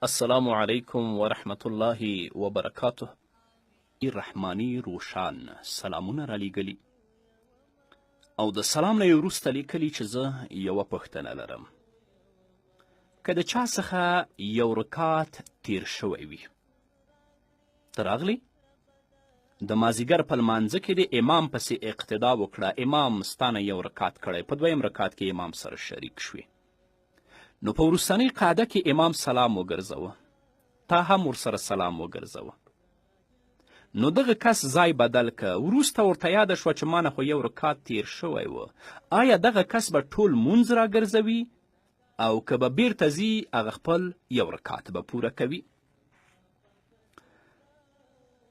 السلام علیکم ورحمت الله وبرکاته. رحمانی روشان سلامونه را لیږلي او د سلام نه یې وروسته لیکلي چې زه یوه پوښتنه لرم. که د چا څخه یو رکات تیر شوی وي، ته راغلی د مازدیګر په لمانځه کې د امام پسې اقتدا وکړه، امام ستانه یو رکات کړی، په دویم رکات کې امام سره شریک شوي، نو په وروستنۍ قاعده کې امام سلام وګرځوه، تا هم ورسره سلام وګرځوه، نو دغه کس ځای بدل که، وروسته ورته یاده شوه چې ما نه خو یو رکات تیر شوی و، آیا دغه کس به ټول مونځ راګرځوي او که به بیرته ځي هغه خپل یو رکات به پوره کوي؟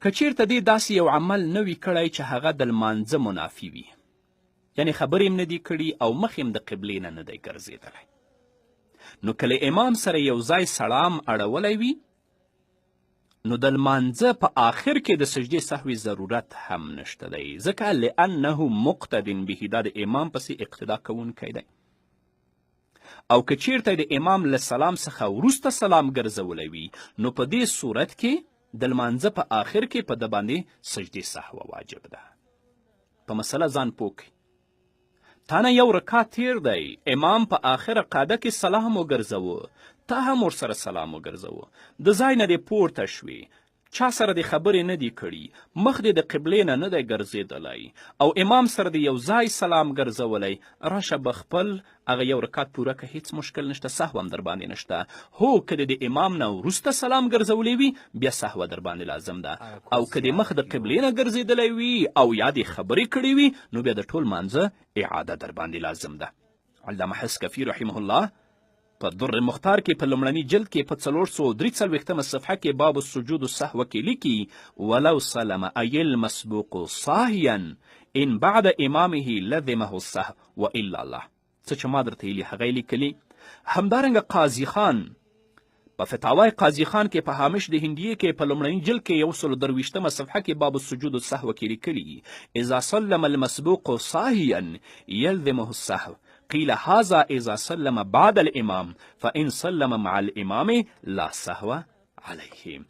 که چیرته دې داسې یو عمل نه وي کړی چې هغه د لمانځه منافي وي، یعنې خبرې هم نه دي کړي او مخ هم د قبلې نه دی ګرځېدلی، نو که له امام سره یو ځای سلام اړولی وي، نو د لمانځه په آخر کې د سجدې سهوي ضرورت هم نشته دی، ځکه لانه مقتد به، دا د امام پسې اقتدا کوونکی دی. او که چیرته د امام له سلام څخه وروسته سلام ګرځولی وي، نو په دې صورت کې د لمانځه په آخر کې په ده باندې سجدې سهوه واجب ده. په مسله ځان پوه کړئ. تا نه یو رکات تیر دی، امام په آخره قاعده کې سلام وګرځوه، تا هم ورسره سلام وګرځوه، د ځای نه دې پورته شوې، چا سره دې خبرې نه دي کړي، مخ دې د قبلې نه نه دی ګرځېدلی او امام سره دې یو ځای سلام ګرځولی، راشه به خپل هغه یو رکات پوره که، هیڅ مشکل نشته، سهو هم در باندې نشته. هو که د امام نه وروسته سلام ګرځولی وي، بیا سهوه در باندې لازم ده، او که د مخ د قبلې نه ګرځېدلی وي او یا دې خبرې کړې وي، نو بیا د ټول مانځه اعاده در باندې لازم ده. علامه حسکفي رحمه الله په در مختار کې په لومړني جلد کې په 443 صفحه کې باب السجود السهو کې لیکي ولو سلم ای المسبوق صاحیا ان بعد امامه لزمه السهو والا الله. څه چې ما درته ویلي هغه یې لیکلي. همدارنګه قاضي خان په فتاوای قاضي خان کې په هامش د هندیې کې په لومړني جلد کې 123 صفحه کې باب السجود السهو کې لیکلي اذا سلم المسبوق صاحیا يلزمه السهو قيل هذا إذا سلم بعد الإمام فإن سلم مع الإمام لا سهو عليه.